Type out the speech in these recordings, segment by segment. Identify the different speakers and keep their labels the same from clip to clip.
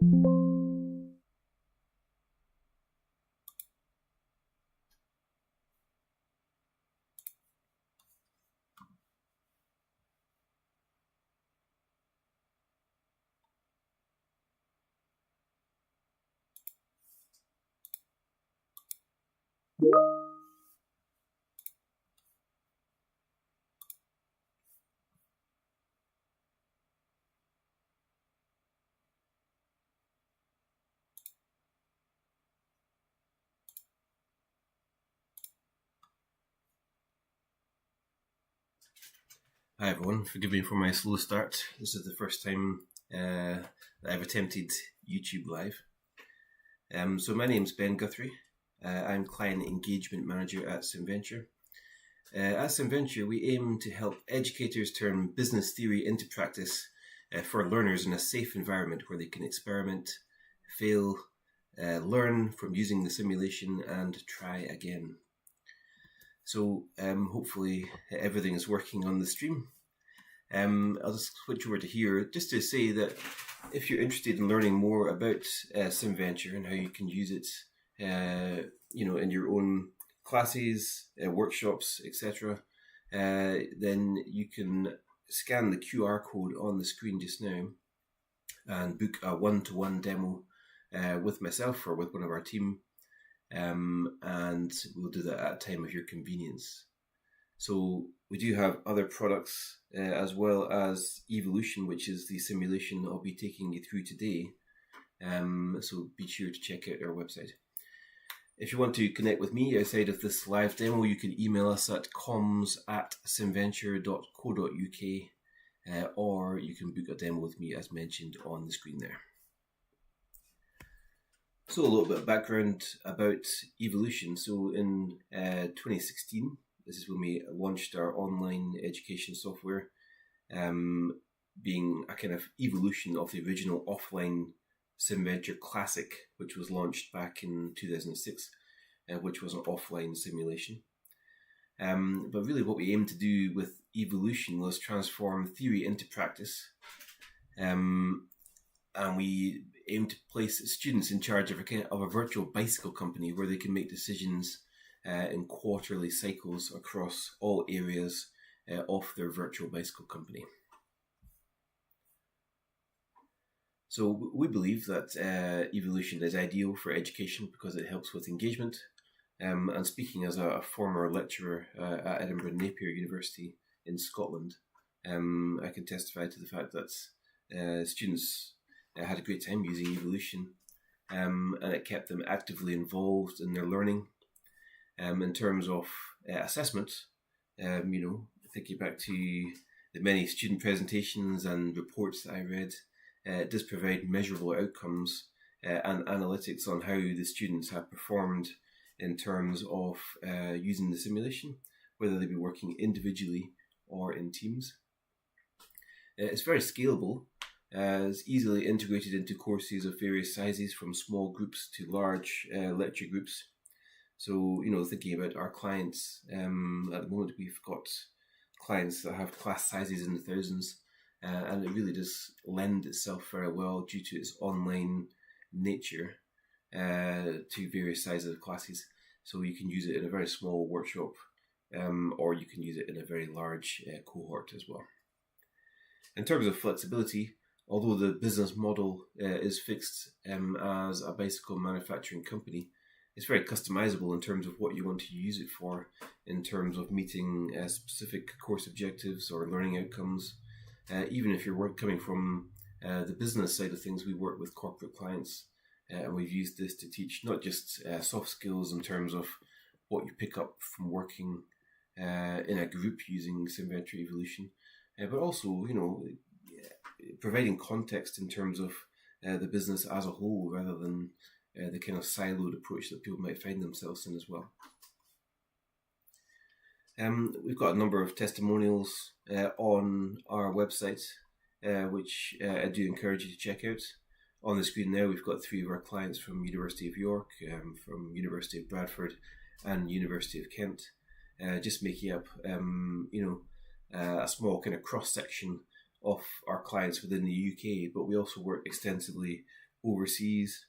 Speaker 1: Hi everyone, forgive me for my slow start. This is the first time that I've attempted YouTube Live. So my name's Ben Guthrie. I'm Client Engagement Manager at Simventure. At Simventure, we aim to help educators turn business theory into practice for learners in a safe environment where they can experiment, fail, learn from using the simulation and try again. So hopefully everything is working on the stream. I'll just switch over to here just to say that if you're interested in learning more about Simventure and how you can use it, in your own classes, workshops, etc., then you can scan the QR code on the screen just now and book a one-to-one demo with myself or with one of our team, and we'll do that at a time of your convenience. So we do have other products as well as Evolution, which is the simulation I'll be taking you through today. So be sure to check out our website. If you want to connect with me outside of this live demo, you can email us at comms@simventure.co.uk, or you can book a demo with me as mentioned on the screen there. So a little bit of background about Evolution. So in 2016, this is when we launched our online education software, being a kind of evolution of the original offline Simventure Classic, which was launched back in 2006, which was an offline simulation. But really what we aimed to do with Evolution was transform theory into practice. And we aim to place students in charge of a virtual bicycle company where they can make decisions in quarterly cycles across all areas of their virtual bicycle company. So we believe that Evolution is ideal for education because it helps with engagement. And speaking as a former lecturer at Edinburgh Napier University in Scotland, I can testify to the fact that students had a great time using Evolution, and it kept them actively involved in their learning. In terms of assessment, thinking back to the many student presentations and reports that I read, it does provide measurable outcomes and analytics on how the students have performed in terms of using the simulation, whether they be working individually or in teams. It's very scalable. It's easily integrated into courses of various sizes, from small groups to large lecture groups. So, thinking about our clients, at the moment we've got clients that have class sizes in the thousands, and it really does lend itself very well due to its online nature to various sizes of classes. So you can use it in a very small workshop, or you can use it in a very large cohort as well. In terms of flexibility, although the business model is fixed as a bicycle manufacturing company, it's very customizable in terms of what you want to use it for, in terms of meeting specific course objectives or learning outcomes. Even if you're coming from the business side of things, we work with corporate clients, and we've used this to teach not just soft skills in terms of what you pick up from working in a group using Simventure Evolution, but also, providing context in terms of the business as a whole, rather than the kind of siloed approach that people might find themselves in as well. We've got a number of testimonials on our website, which I do encourage you to check out. On the screen now, we've got 3 of our clients from University of York, from University of Bradford, and University of Kent, just making up, a small kind of cross-section of our clients within the UK, but we also work extensively overseas,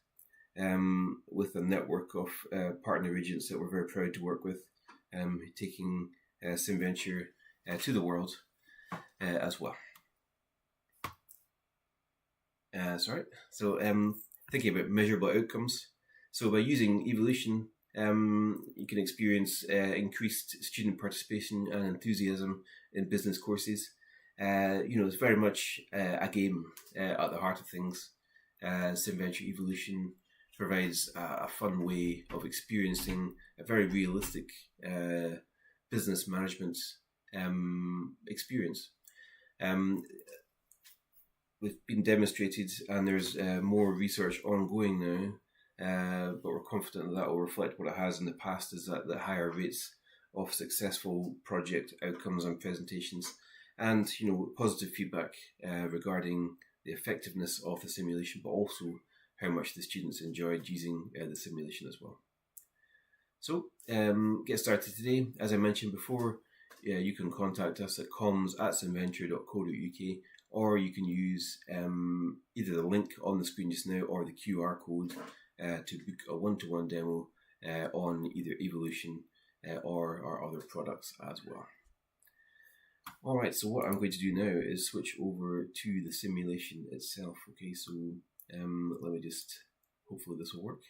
Speaker 1: with a network of partner agents that we're very proud to work with, taking SimVenture to the world as well. Thinking about measurable outcomes. So by using evolution, you can experience increased student participation and enthusiasm in business courses. It's very much a game at the heart of things. SimVenture Evolution provides a fun way of experiencing a very realistic business management experience. It's been demonstrated, and there's more research ongoing now, but we're confident that will reflect what it has in the past, is that the higher rates of successful project outcomes and presentations, and positive feedback regarding the effectiveness of the simulation, but also how much the students enjoyed using the simulation as well. So get started today. As I mentioned before, you can contact us at comms@simventure.co.uk, or you can use either the link on the screen just now or the QR code to book a one-to-one demo on either Evolution or our other products as well. Alright, so what I'm going to do now is switch over to the simulation itself. Okay, so let me just, hopefully this will work.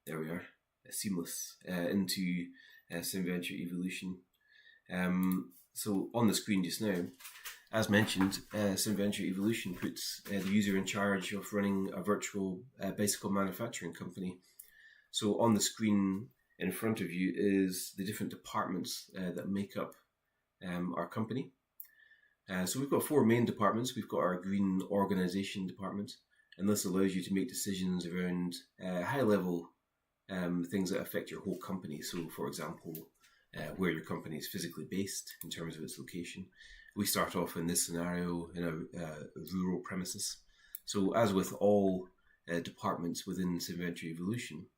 Speaker 1: There we are, seamless into SimVenture Evolution. So on the screen just now, as mentioned, SimVenture Evolution puts the user in charge of running a virtual bicycle manufacturing company. So on the screen in front of you is the different departments that make up our company. So we've got 4 main departments. We've got our green organization department, and this allows you to make decisions around high-level things that affect your whole company. So, for example, where your company is physically based in terms of its location. We start off in this scenario in a rural premises. So, as with all departments within SimVenture Evolution,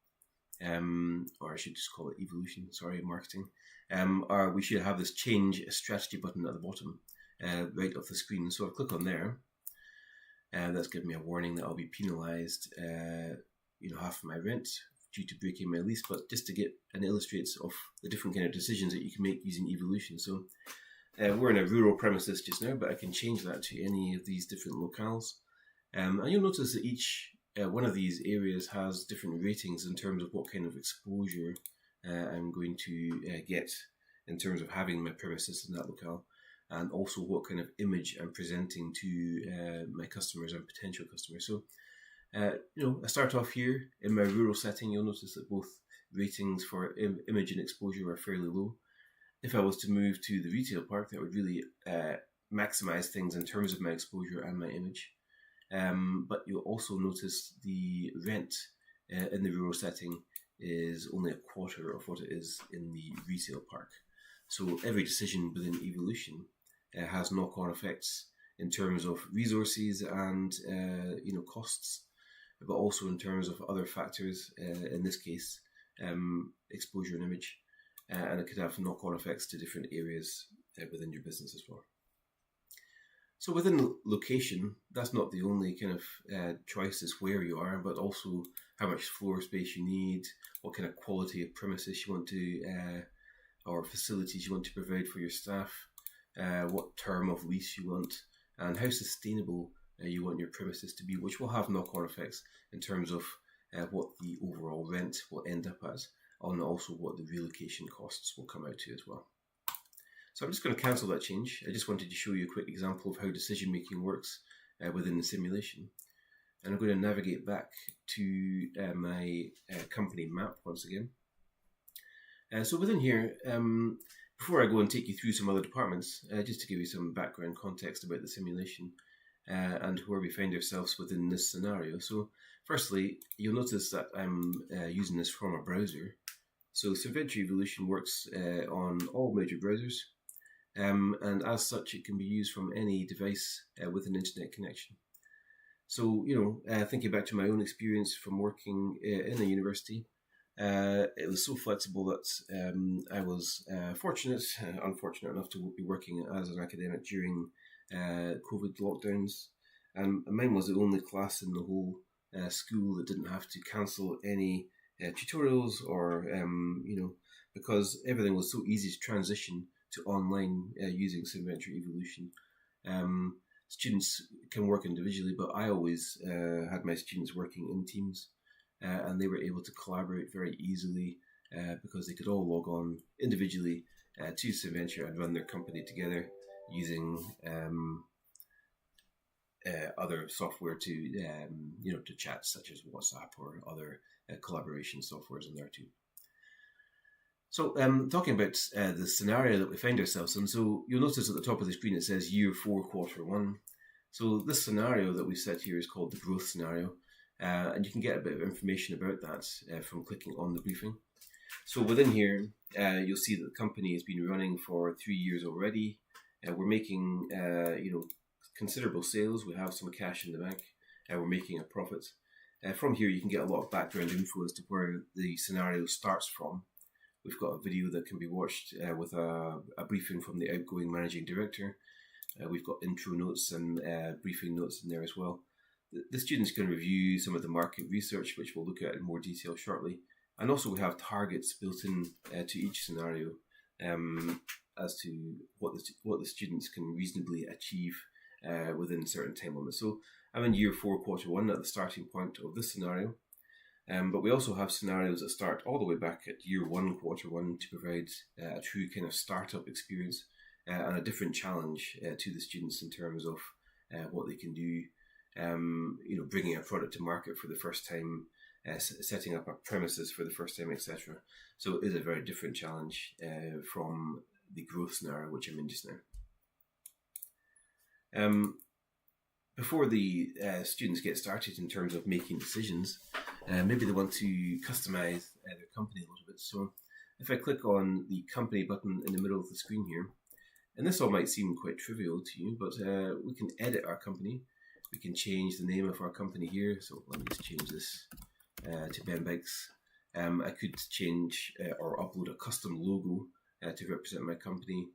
Speaker 1: or I should just call it Evolution, sorry, marketing, we should have this change strategy button at the bottom right of the screen. So I'll click on there, and that's giving me a warning that I'll be penalised half of my rent due to breaking my lease, but just to get an illustrates of the different kind of decisions that you can make using Evolution. So we're in a rural premises just now, but I can change that to any of these different locales. And you'll notice that each one of these areas has different ratings in terms of what kind of exposure I'm going to get in terms of having my premises in that locale, and also what kind of image I'm presenting to my customers and potential customers. So, I start off here in my rural setting. You'll notice that both ratings for image and exposure are fairly low. If I was to move to the retail park, that would really maximize things in terms of my exposure and my image. But you'll also notice the rent in the rural setting is only a quarter of what it is in the retail park. So every decision within Evolution has knock-on effects in terms of resources and costs, but also in terms of other factors, in this case exposure and image, and it could have knock-on effects to different areas within your business as well. So within location, that's not the only kind of choice is where you are, but also how much floor space you need, what kind of quality of premises you want to or facilities you want to provide for your staff, what term of lease you want, and how sustainable you want your premises to be, which will have knock-on effects in terms of what the overall rent will end up as, and also what the relocation costs will come out to as well. So I'm just going to cancel that change. I just wanted to show you a quick example of how decision making works within the simulation. And I'm going to navigate back to my company map once again. So within here, before I go and take you through some other departments, just to give you some background context about the simulation and where we find ourselves within this scenario. So firstly, you'll notice that I'm using this from a browser. So SimVenture Evolution works on all major browsers, and as such it can be used from any device with an internet connection. So, thinking back to my own experience from working in a university, it was so flexible that I was unfortunate enough to be working as an academic during COVID lockdowns, and mine was the only class in the whole school that didn't have to cancel any tutorials or because everything was so easy to transition to online using Symmetric Evolution. Students can work individually, but I always had my students working in teams, and they were able to collaborate very easily because they could all log on individually to Symventure and run their company together using other software to to chat, such as WhatsApp or other collaboration softwares in there too. So talking about the scenario that we find ourselves in, so you'll notice at the top of the screen it says year 4, quarter 1. So this scenario that we set here is called the growth scenario, and you can get a bit of information about that from clicking on the briefing. So within here, you'll see that the company has been running for 3 years already. We're making considerable sales. We have some cash in the bank. We're making a profit. From here, you can get a lot of background info as to where the scenario starts from. We've got a video that can be watched with a briefing from the outgoing managing director. We've got intro notes and briefing notes in there as well. The students can review some of the market research, which we'll look at in more detail shortly. And also we have targets built in to each scenario as to what the students can reasonably achieve within certain time limits. So I'm in year 4, quarter 1 at the starting point of this scenario. But we also have scenarios that start all the way back at year 1, quarter 1 to provide a true kind of startup experience and a different challenge to the students in terms of what they can do, bringing a product to market for the first time, setting up a premises for the first time, etc. So it is a very different challenge from the growth scenario, which I'm in just now. Before the students get started in terms of making decisions, maybe they want to customize their company a little bit. So if I click on the company button in the middle of the screen here, and this all might seem quite trivial to you, but we can edit our company. We can change the name of our company here. So let me just change this to Ben Bikes. I could change or upload a custom logo to represent my company.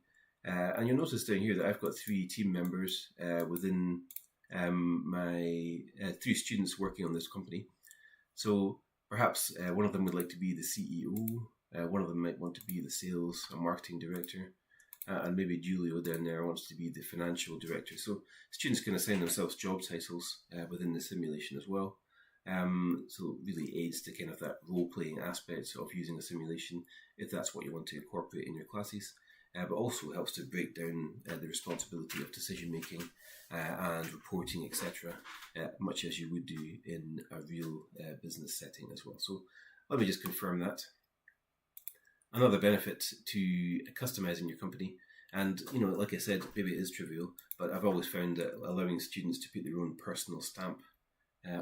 Speaker 1: And you'll notice down here that I've got 3 team members within my 3 students working on this company. So perhaps one of them would like to be the CEO, one of them might want to be the sales and marketing director, and maybe Julio down there wants to be the financial director. So students can assign themselves job titles within the simulation as well. So it really aids to kind of that role-playing aspect of using a simulation if that's what you want to incorporate in your classes. But also helps to break down the responsibility of decision-making and reporting, etc., much as you would do in a real business setting as well. So let me just confirm that. Another benefit to customizing your company, and like I said, maybe it is trivial, but I've always found that allowing students to put their own personal stamp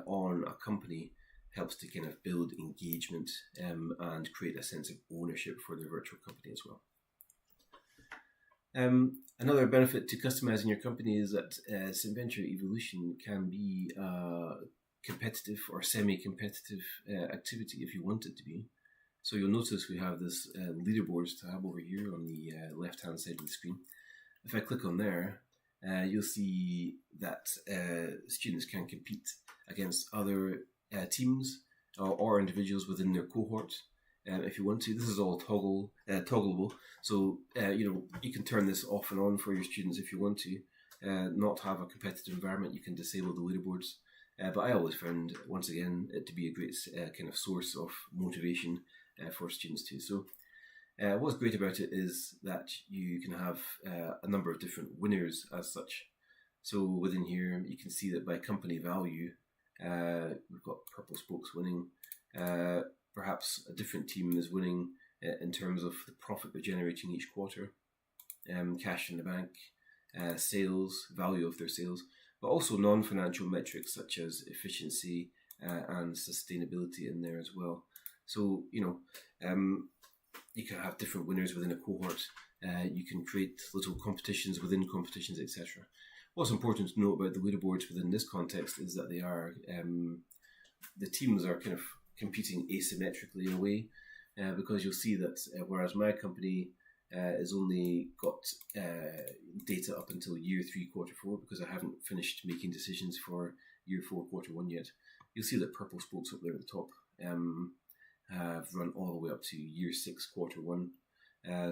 Speaker 1: on a company helps to kind of build engagement and create a sense of ownership for their virtual company as well. Another benefit to customizing your company is that Symventure Evolution can be a competitive or semi-competitive activity if you want it to be. So you'll notice we have this leaderboards tab over here on the left-hand side of the screen. If I click on there, you'll see that students can compete against other teams or individuals within their cohort. If you want to, this is all toggleable. So you can turn this off and on for your students if you want to. Not have a competitive environment, you can disable the leaderboards. But I always found, once again, it to be a great kind of source of motivation for students too. So what's great about it is that you can have a number of different winners as such. So within here, you can see that by company value, we've got Purple Spokes winning. Perhaps a different team is winning in terms of the profit they're generating each quarter, cash in the bank, sales, value of their sales, but also non-financial metrics such as efficiency and sustainability in there as well. So, you can have different winners within a cohort. You can create little competitions within competitions, etc. What's important to note about the leaderboards within this context is that they are, the teams are kind of competing asymmetrically in a way, because you'll see that whereas my company is only got data up until year 3, quarter 4, because I haven't finished making decisions for year 4, quarter 1 yet. You'll see that purple spokes up there at the top have run all the way up to year 6, quarter 1.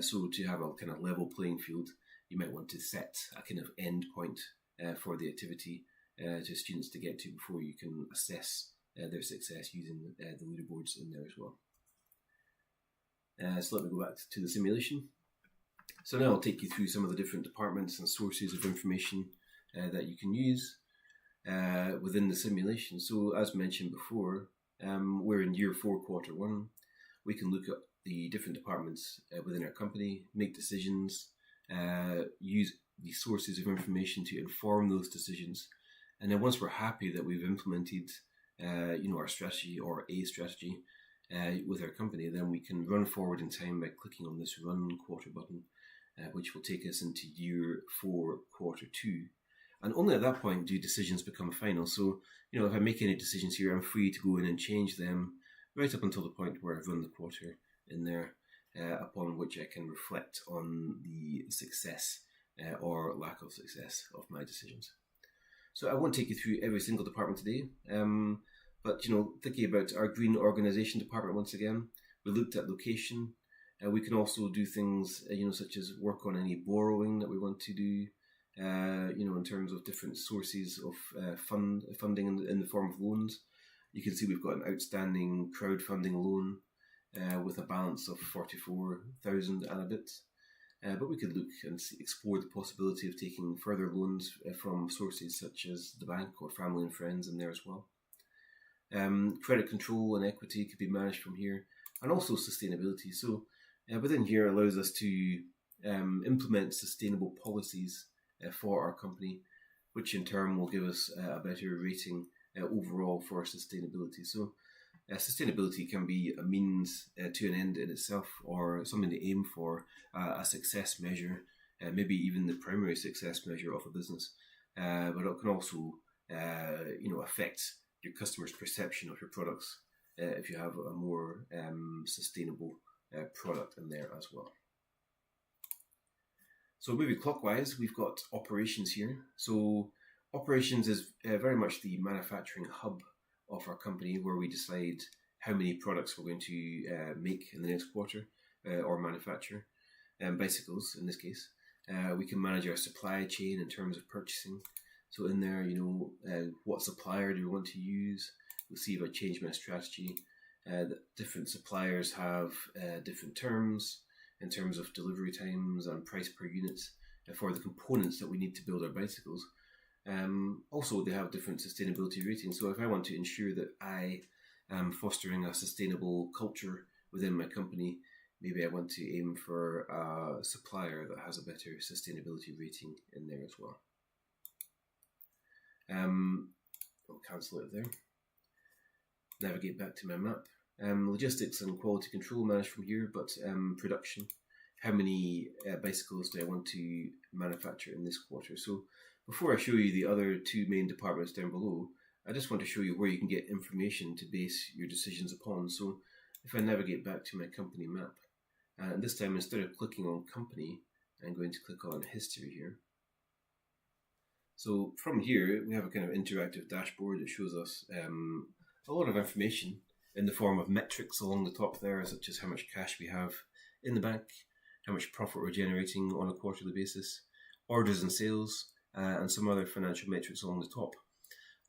Speaker 1: So to have a kind of level playing field, you might want to set a kind of end point for the activity to students to get to before you can assess their success using the leaderboards in there as well. So let me go back to the simulation. So now I'll take you through some of the different departments and sources of information that you can use within the simulation. So as mentioned before, we're in year 4, quarter 1. We can look at the different departments within our company, make decisions, use the sources of information to inform those decisions. And then once we're happy that we've implemented our strategy or a strategy with our company, then we can run forward in time by clicking on this Run Quarter button, which will take us into year 4, quarter 2. And only at that point do decisions become final. So, if I make any decisions here, I'm free to go in and change them right up until the point where I've run the quarter in there, upon which I can reflect on the success or lack of success of my decisions. So I won't take you through every single department today, but thinking about our green organisation department once again, we looked at location. We can also do things, such as work on any borrowing that we want to do, in terms of different sources of funding in the form of loans. You can see we've got an outstanding crowdfunding loan with a balance of 44,000 and a bit. But we could look and explore the possibility of taking further loans from sources such as the bank or family and friends in there as well. Credit control and equity could be managed from here, and also sustainability. So within here allows us to implement sustainable policies for our company, which in turn will give us a better rating overall for sustainability. So sustainability can be a means to an end in itself, or something to aim for, a success measure, maybe even the primary success measure of a business. But it can also, affect your customers' perception of your products if you have a more sustainable product in there as well. So moving clockwise, we've got operations here. So operations is very much the manufacturing hub of our company, where we decide how many products we're going to make in the next quarter or manufacture, bicycles in this case. We can manage our supply chain in terms of purchasing. So in there, what supplier do we want to use? We'll see if I change my strategy. Different suppliers have different terms in terms of delivery times and price per unit for the components that we need to build our bicycles. Also, they have different sustainability ratings. So if I want to ensure that I am fostering a sustainable culture within my company, maybe I want to aim for a supplier that has a better sustainability rating in there as well. I'll cancel it there. Navigate back to my map. Logistics and quality control managed from here, but production. How many bicycles do I want to manufacture in this quarter? So before I show you the other two main departments down below, I just want to show you where you can get information to base your decisions upon. So if I navigate back to my company map, and this time instead of clicking on company, I'm going to click on history here. So from here, we have a kind of interactive dashboard that shows us a lot of information in the form of metrics along the top there, such as how much cash we have in the bank, how much profit we're generating on a quarterly basis, orders and sales, and some other financial metrics along the top.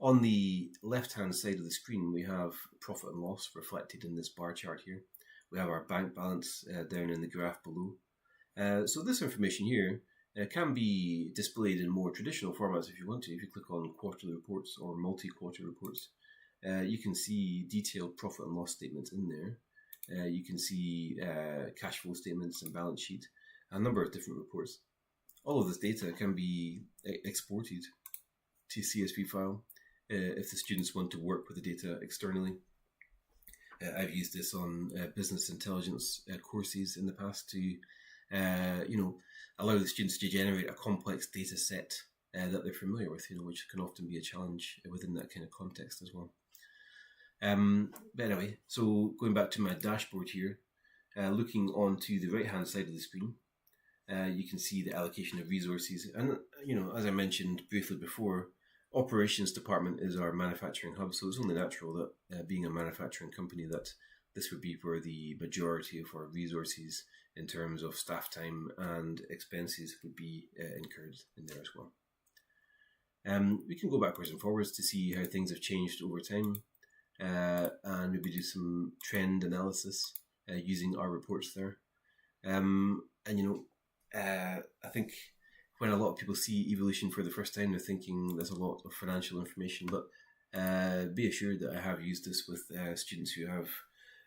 Speaker 1: On the left-hand side of the screen, we have profit and loss reflected in this bar chart here. We have our bank balance down in the graph below. So this information here can be displayed in more traditional formats if you want to. If you click on quarterly reports or multi-quarter reports, you can see detailed profit and loss statements in there. You can see cash flow statements and balance sheet, a number of different reports. All of this data can be exported to CSV file if the students want to work with the data externally. I've used this on business intelligence courses in the past to allow the students to generate a complex data set that they're familiar with, which can often be a challenge within that kind of context as well. But anyway, so going back to my dashboard here, looking onto the right hand side of the screen, You can see the allocation of resources. And, as I mentioned briefly before, operations department is our manufacturing hub. So it's only natural that being a manufacturing company, that this would be where the majority of our resources in terms of staff time and expenses would be incurred in there as well. We can go backwards and forwards to see how things have changed over time, and maybe do some trend analysis using our reports there. I think when a lot of people see evolution for the first time, they're thinking there's a lot of financial information, but be assured that I have used this with students who have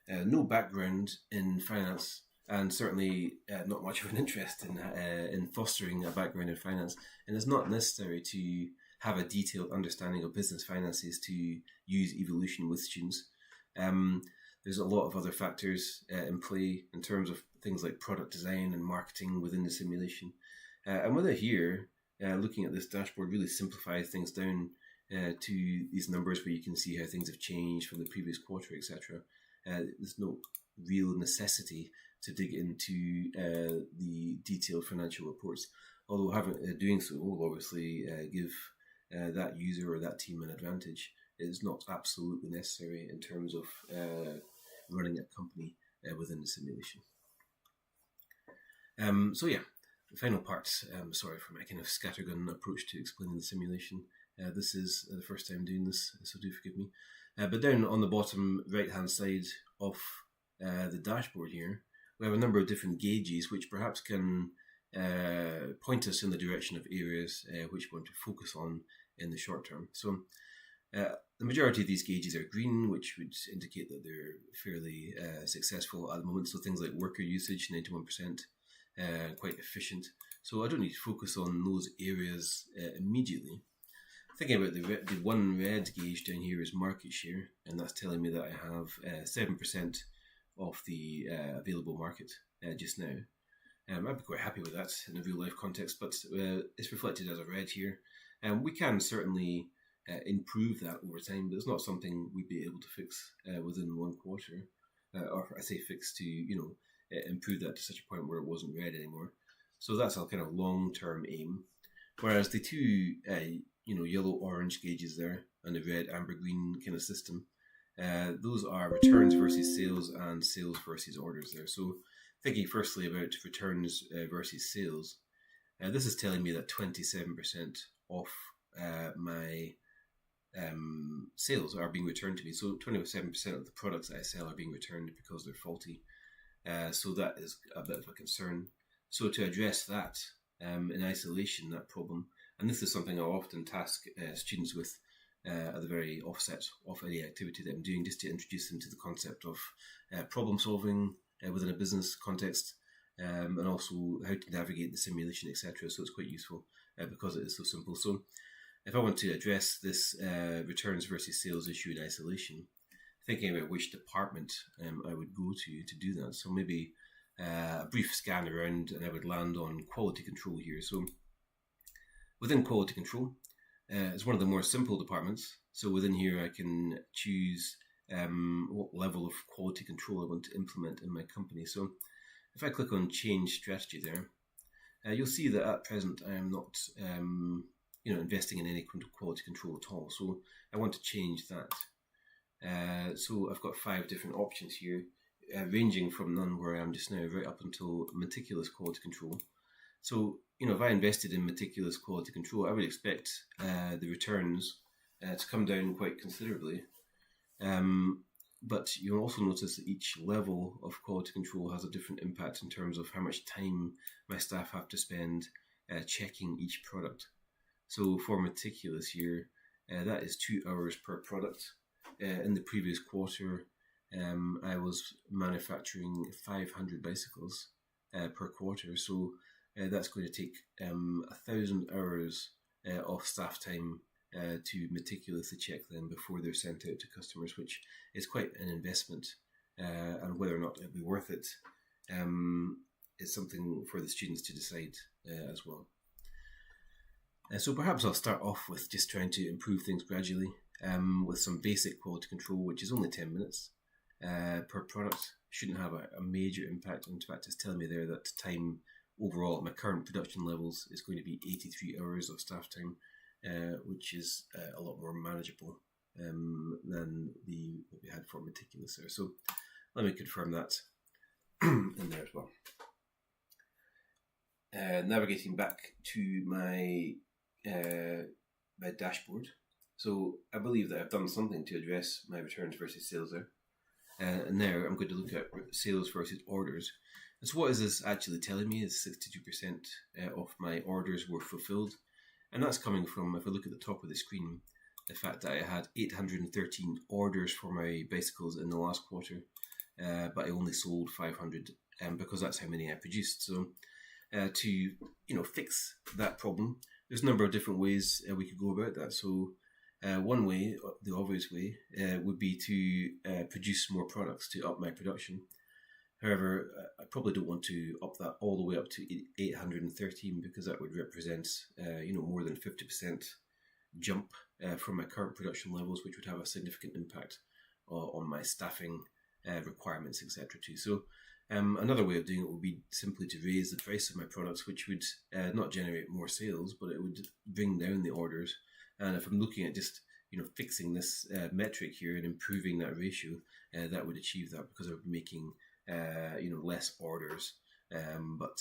Speaker 1: no background in finance, and certainly not much of an interest in fostering a background in finance. And it's not necessary to have a detailed understanding of business finances to use evolution with students. There's a lot of other factors in play in terms of things like product design and marketing within the simulation. And with it here, looking at this dashboard really simplifies things down to these numbers where you can see how things have changed from the previous quarter, etc. There's no real necessity to dig into the detailed financial reports, although doing so will obviously give that user or that team an advantage. It is not absolutely necessary in terms of running a company within the simulation. The final part, sorry for my kind of scattergun approach to explaining the simulation. This is the first time doing this, so do forgive me. But down on the bottom right-hand side of the dashboard here, we have a number of different gauges which perhaps can point us in the direction of areas which we want to focus on in the short term. So the majority of these gauges are green, which would indicate that they're fairly successful at the moment. So things like worker usage, 91%, quite efficient. So I don't need to focus on those areas immediately. Thinking about the one red gauge down here is market share, and that's telling me that I have 7% of the available market just now. I'd be quite happy with that in a real life context, but it's reflected as a red here. We can certainly improve that over time, but it's not something we'd be able to fix within 1 quarter, or I say fix to improve that to such a point where it wasn't red anymore. So that's a kind of long-term aim. Whereas the two yellow-orange gauges there and the red, amber, green kind of system, those are returns versus sales and sales versus orders there. So thinking firstly about returns versus sales, this is telling me that 27% of my sales are being returned to me. So 27% of the products that I sell are being returned because they're faulty. So that is a bit of a concern. So to address that in isolation, that problem, and this is something I often task students with at the very offset of any activity that I'm doing, just to introduce them to the concept of problem solving within a business context, and also how to navigate the simulation, etc. So it's quite useful because it is so simple. So if I want to address this returns versus sales issue in isolation, thinking about which department I would go to do that. So maybe a brief scan around and I would land on quality control here. So within quality control, it's one of the more simple departments. So within here I can choose what level of quality control I want to implement in my company. So if I click on change strategy there, you'll see that at present I am not investing in any quality control at all. So I want to change that. So I've got 5 different options here, ranging from none where I am just now right up until meticulous quality control. So, if I invested in meticulous quality control, I would expect the returns to come down quite considerably. But you'll also notice that each level of quality control has a different impact in terms of how much time my staff have to spend checking each product. So for meticulous here, that is 2 hours per product. In the previous quarter, I was manufacturing 500 bicycles per quarter. So that's going to take 1,000 hours of staff time to meticulously check them before they're sent out to customers, which is quite an investment. And whether or not it'll be worth it is something for the students to decide as well. So perhaps I'll start off with just trying to improve things gradually with some basic quality control, which is only 10 minutes per product. Shouldn't have a major impact. In fact, it's telling me there that time overall, at my current production levels, it's going to be 83 hours of staff time, which is a lot more manageable than what we had for meticulous there. So let me confirm that in there as well. Navigating back to my my dashboard. So I believe that I've done something to address my returns versus sales there. And there I'm going to look at sales versus orders. And so what is this actually telling me is 62% of my orders were fulfilled. And that's coming from, if I look at the top of the screen, the fact that I had 813 orders for my bicycles in the last quarter, but I only sold 500 because that's how many I produced. So to fix that problem, there's a number of different ways we could go about that. So one way, the obvious way, would be to produce more products to up my production. However, I probably don't want to up that all the way up to 813 because that would represent more than 50% jump from my current production levels, which would have a significant impact on my staffing requirements, etc. too. So another way of doing it would be simply to raise the price of my products, which would not generate more sales, but it would bring down the orders. And if I'm looking at just fixing this metric here and improving that ratio, that would achieve that because I would be making less orders. But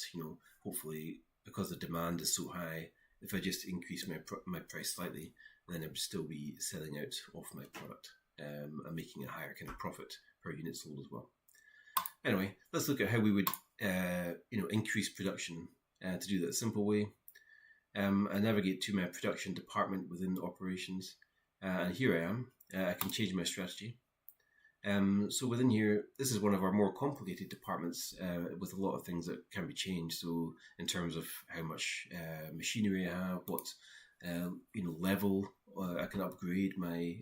Speaker 1: hopefully, because the demand is so high, if I just increase my price slightly, then I would still be selling out of my product and making a higher kind of profit per unit sold as well. Anyway, let's look at how we would increase production to do that a simple way. I navigate to my production department within operations, and here I am. I can change my strategy. So within here, this is one of our more complicated departments with a lot of things that can be changed. So in terms of how much machinery I have, what level I can upgrade my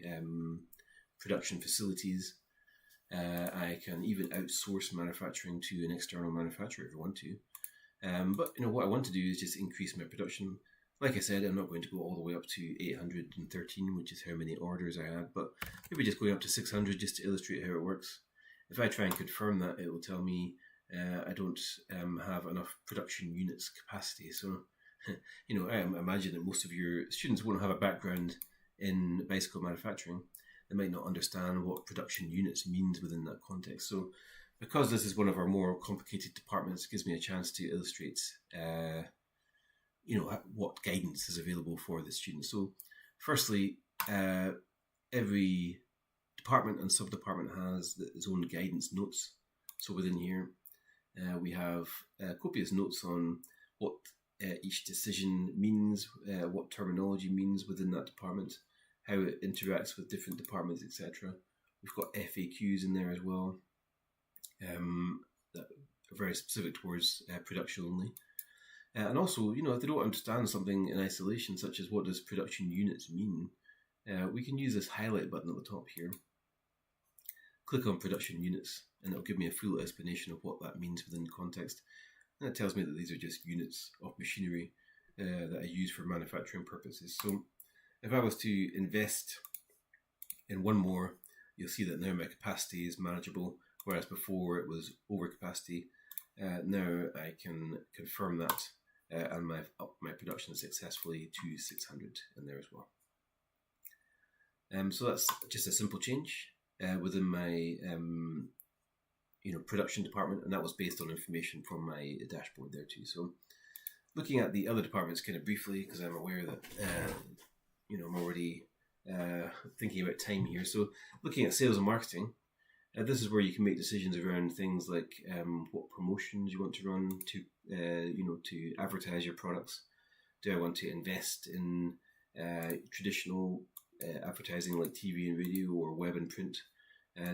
Speaker 1: production facilities. I can even outsource manufacturing to an external manufacturer if I want to. But what I want to do is just increase my production. Like I said, I'm not going to go all the way up to 813, which is how many orders I had, but maybe just going up to 600 just to illustrate how it works. If I try and confirm that, it will tell me I don't have enough production units capacity. So, I imagine that most of your students won't have a background in bicycle manufacturing. They might not understand what production units means within that context. So, because this is one of our more complicated departments, it gives me a chance to illustrate what guidance is available for the students. So firstly, every department and sub-department has its own guidance notes. So within here, we have copious notes on what each decision means, what terminology means within that department, how it interacts with different departments, etc. We've got FAQs in there as well, that are very specific towards production only. And also, if they don't understand something in isolation, such as what does production units mean, we can use this highlight button at the top here. Click on production units, and it'll give me a full explanation of what that means within context. And it tells me that these are just units of machinery that I use for manufacturing purposes. So if I was to invest in one more, you'll see that now my capacity is manageable, whereas before it was over capacity. Now I can confirm that and I've upped my production successfully to 600 in there as well. So that's just a simple change within my production department, and that was based on information from my dashboard there too. So looking at the other departments kind of briefly, because I'm aware that I'm already thinking about time here. So looking at sales and marketing, this is where you can make decisions around things like what promotions you want to run to advertise your products. Do I want to invest in traditional advertising like TV and radio or web and print?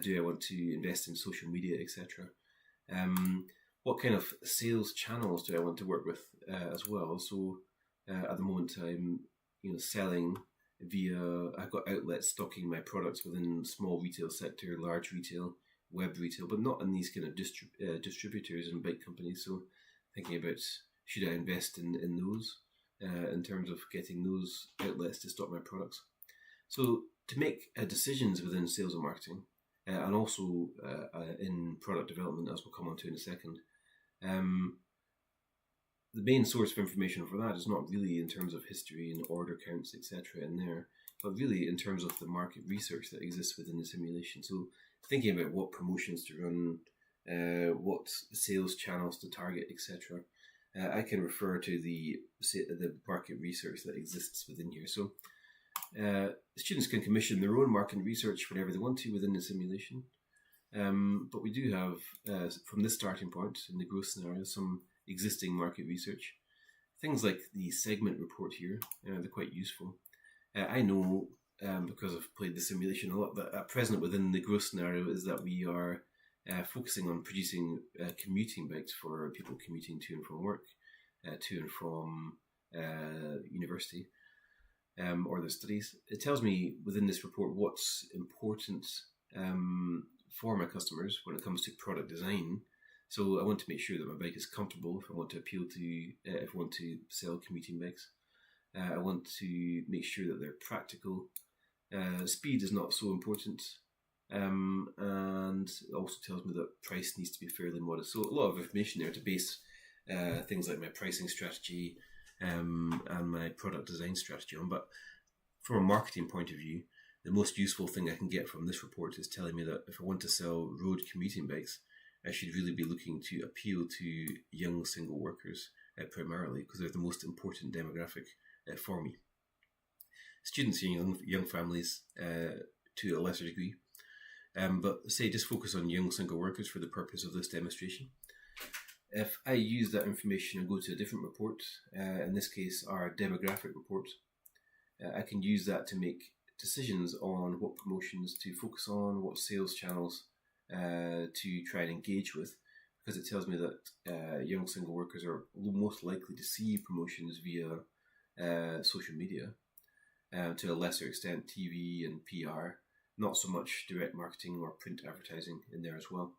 Speaker 1: Do I want to invest in social media, etc.? What kind of sales channels do I want to work with as well? So at the moment I'm selling via, I've got outlets stocking my products within small retail sector, large retail, web retail, but not in these kind of distributors and big companies. So thinking about, should I invest in those in terms of getting those outlets to stock my products? So to make decisions within sales and marketing and also in product development, as we'll come on to in a second, the main source of information for that is not really in terms of history and order counts, etc. in there, but really in terms of the market research that exists within the simulation. So thinking about what promotions to run, what sales channels to target, etc. I can refer to the market research that exists within here. So students can commission their own market research whenever they want to within the simulation. But we do have, from this starting point in the growth scenario, some existing market research. Things like the segment report here, they're quite useful. I know, because I've played the simulation a lot, that at present within the growth scenario is that we are focusing on producing commuting bikes for people commuting to and from work, to and from university, or their studies. It tells me within this report what's important for my customers when it comes to product design. So I want to make sure that my bike is comfortable if I want to appeal to, if I want to sell commuting bikes. I want to make sure that they're practical. Speed is not so important. And it also tells me that price needs to be fairly modest. So a lot of information there to base things like my pricing strategy and my product design strategy on. But from a marketing point of view, the most useful thing I can get from this report is telling me that if I want to sell road commuting bikes, I should really be looking to appeal to young single workers primarily, because they're the most important demographic for me. Students and young families to a lesser degree, but say just focus on young single workers for the purpose of this demonstration. If I use that information and go to a different report, in this case our demographic report, I can use that to make decisions on what promotions to focus on, what sales channels to try and engage with, because it tells me that young single workers are most likely to see promotions via social media, to a lesser extent TV and PR, not so much direct marketing or print advertising in there as well,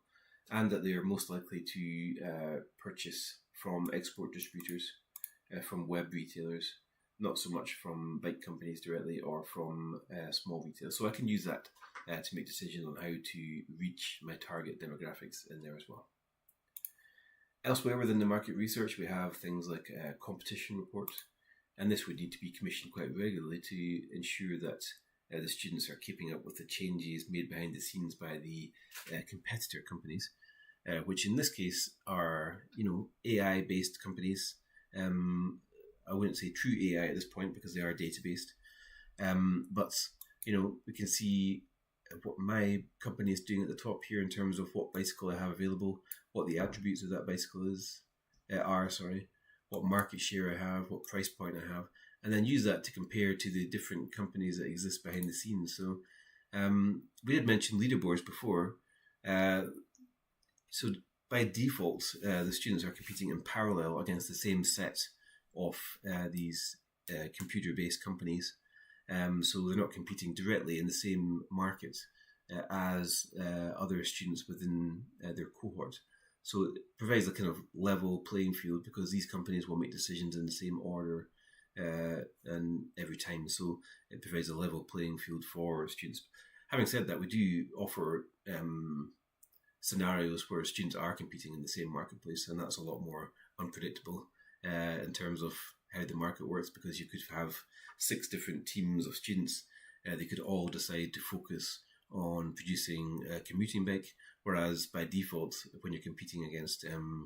Speaker 1: and that they are most likely to purchase from export distributors, from web retailers, not so much from bike companies directly or from small retailers. So I can use that to make decisions on how to reach my target demographics in there as well. Elsewhere within the market research, we have things like competition reports, and this would need to be commissioned quite regularly to ensure that the students are keeping up with the changes made behind the scenes by the competitor companies, which in this case are, AI-based companies. I wouldn't say true AI at this point because they are data-based, but we can see what my company is doing at the top here in terms of what bicycle I have available, what the attributes of that bicycle are, what market share I have, what price point I have, and then use that to compare to the different companies that exist behind the scenes. So we did mention leaderboards before. So by default, the students are competing in parallel against the same set of these computer-based companies. So they're not competing directly in the same market as other students within their cohort. So it provides a kind of level playing field because these companies will make decisions in the same order and every time. So it provides a level playing field for students. Having said that, we do offer scenarios where students are competing in the same marketplace, and that's a lot more unpredictable in terms of how the market works, because you could have 6 different teams of students. They could all decide to focus on producing a commuting bike, whereas by default, when you're competing against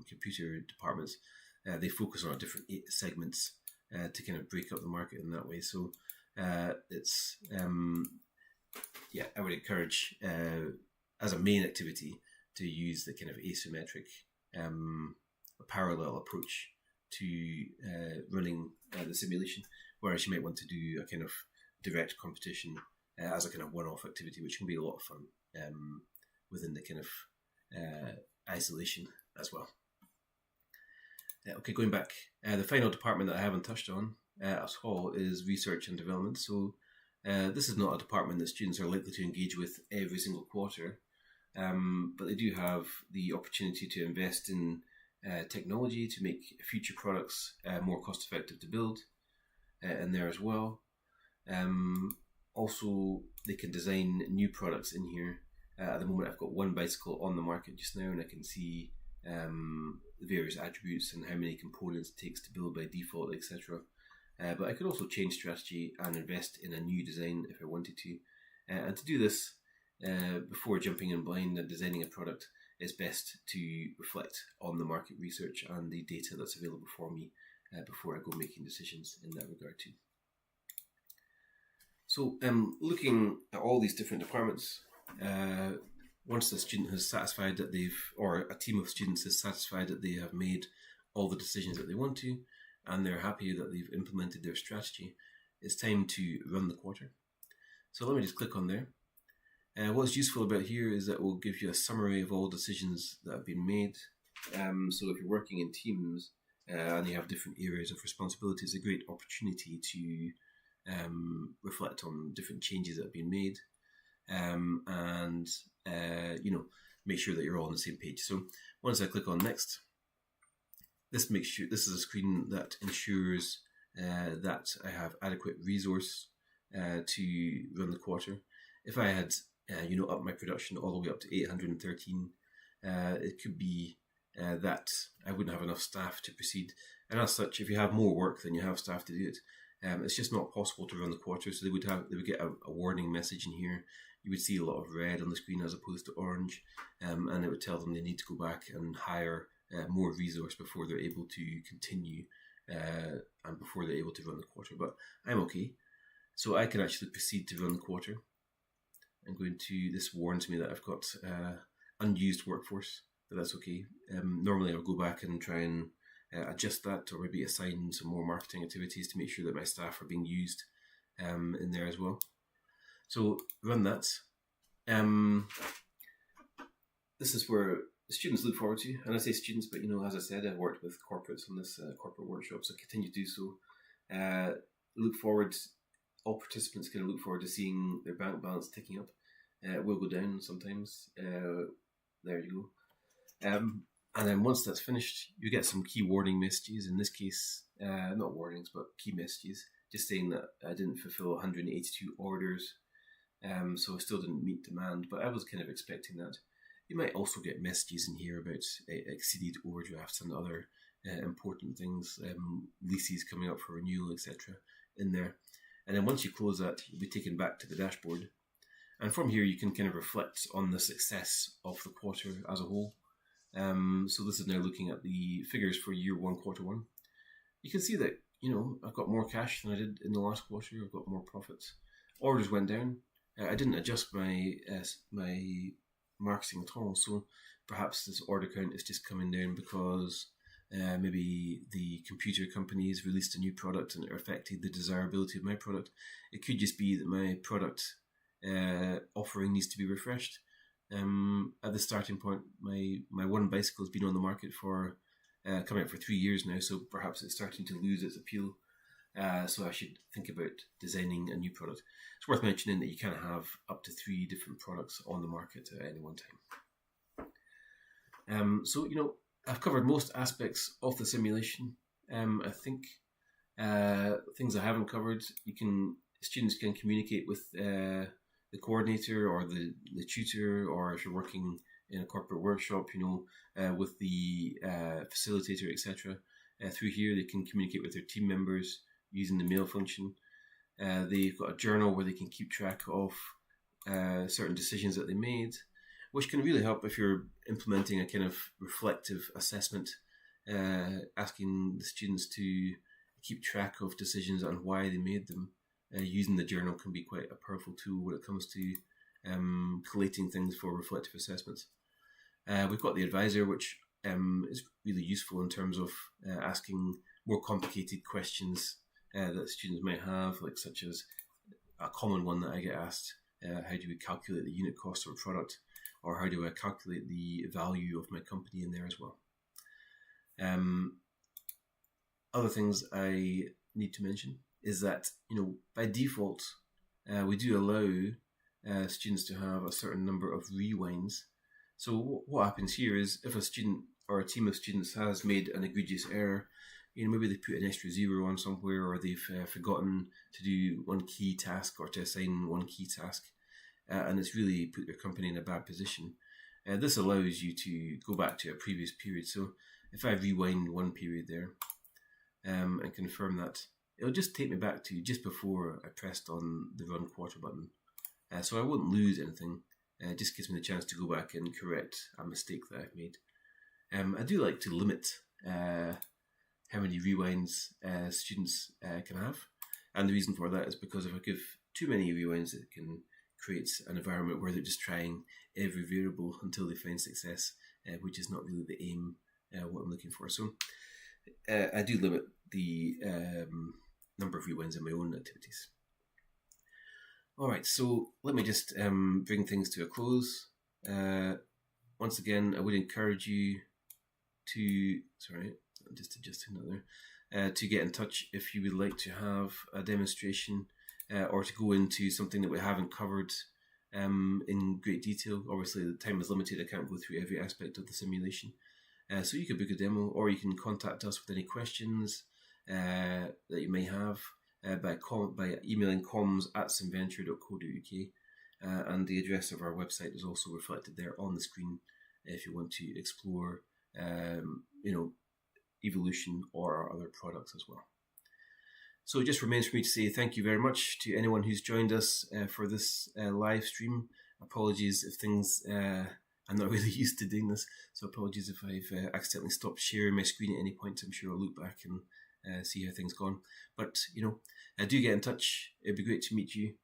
Speaker 1: computer departments, they focus on different segments to kind of break up the market in that way. So it's I would encourage as a main activity to use the kind of asymmetric parallel approach to running the simulation, whereas you might want to do a kind of direct competition as a kind of one-off activity, which can be a lot of fun within the kind of isolation as well. Okay, going back, the final department that I haven't touched on at all is research and development. So this is not a department that students are likely to engage with every single quarter, but they do have the opportunity to invest in technology to make future products more cost effective to build in there as well. Also, they can design new products in here. At the moment, I've got one bicycle on the market just now, and I can see the various attributes and how many components it takes to build by default, etc. But I could also change strategy and invest in a new design if I wanted to. And to do this, before jumping in blind and designing a product, it's best to reflect on the market research and the data that's available for me before I go making decisions in that regard too. So looking at all these different departments, once the student has satisfied that or a team of students is satisfied that they have made all the decisions that they want to, and they're happy that they've implemented their strategy, it's time to run the quarter. So let me just click on there. What's useful about here is that we'll give you a summary of all decisions that have been made. So if you're working in teams and you have different areas of responsibility, it's a great opportunity to reflect on different changes that have been made, and make sure that you're all on the same page. So once I click on next, this is a screen that ensures that I have adequate resource to run the quarter. If I had up my production all the way up to 813, it could be that I wouldn't have enough staff to proceed. And as such, if you have more work than you have staff to do it, it's just not possible to run the quarter. So they would get a warning message in here. You would see a lot of red on the screen as opposed to orange, and it would tell them they need to go back and hire more resource before they're able to continue and before they're able to run the quarter. But I'm okay, so I can actually proceed to run the quarter. This warns me that I've got unused workforce, but that's okay. Normally I'll go back and try and adjust that, or maybe assign some more marketing activities to make sure that my staff are being used in there as well. So run that. This is where the students look forward to, and I say students, but as I said, I've worked with corporates on this corporate workshop, so continue to do so. Look forward. All participants can look forward to seeing their bank balance ticking up. It will go down sometimes. There you go. And then once that's finished, you get some key warning messages. In this case, not warnings, but key messages, just saying that I didn't fulfill 182 orders. So I still didn't meet demand, but I was kind of expecting that. You might also get messages in here about exceeded overdrafts and other important things, leases coming up for renewal, etc. in there. And then once you close that, you'll be taken back to the dashboard. And from here, you can kind of reflect on the success of the quarter as a whole. So this is now looking at the figures for year one, quarter one. You can see that, I've got more cash than I did in the last quarter. I've got more profits. Orders went down. I didn't adjust my marketing at all. So perhaps this order count is just coming down because maybe the computer companies released a new product and it affected the desirability of my product. It could just be that my product offering needs to be refreshed. At the starting point, my one bicycle has been on the market for coming up for 3 years now, so perhaps it's starting to lose its appeal. So I should think about designing a new product. It's worth mentioning that you can have up to 3 different products on the market at any one time. So I've covered most aspects of the simulation. I think things I haven't covered, students can communicate with the coordinator or the tutor, or if you're working in a corporate workshop, with the facilitator, etc. Through here, they can communicate with their team members using the mail function. They've got a journal where they can keep track of certain decisions that they made, which can really help if you're implementing a kind of reflective assessment, asking the students to keep track of decisions and why they made them. Using the journal can be quite a powerful tool when it comes to collating things for reflective assessments. We've got the advisor, which is really useful in terms of asking more complicated questions that students might have, such as a common one that I get asked, how do we calculate the unit cost of a product, or how do I calculate the value of my company in there as well. Other things I need to mention is that, by default, we do allow students to have a certain number of rewinds. So what happens here is if a student or a team of students has made an egregious error, maybe they put an extra 0 on somewhere, or they've forgotten to do one key task or to assign one key task, and it's really put their company in a bad position. This allows you to go back to a previous period. So if I rewind one period there and confirm that, it'll just take me back to just before I pressed on the run quarter button. So I won't lose anything. It just gives me the chance to go back and correct a mistake that I've made. I do like to limit how many rewinds students can have. And the reason for that is because if I give too many rewinds, it can create an environment where they're just trying every variable until they find success, which is not really the aim, what I'm looking for. So I do limit the number of rewinds in my own activities. All right, so let me just bring things to a close. Once again, I would encourage you to, sorry, I'm just adjusting that there, to get in touch if you would like to have a demonstration or to go into something that we haven't covered in great detail. Obviously, the time is limited. I can't go through every aspect of the simulation. So you could book a demo, or you can contact us with any questions that you may have by emailing comms@simventure.co.uk, and the address of our website is also reflected there on the screen if you want to explore, evolution or our other products as well. So it just remains for me to say thank you very much to anyone who's joined us for this live stream. Apologies if things, I'm not really used to doing this, so apologies if I've accidentally stopped sharing my screen at any point. I'm sure I'll look back and see how things gone. But, do get in touch. It'd be great to meet you.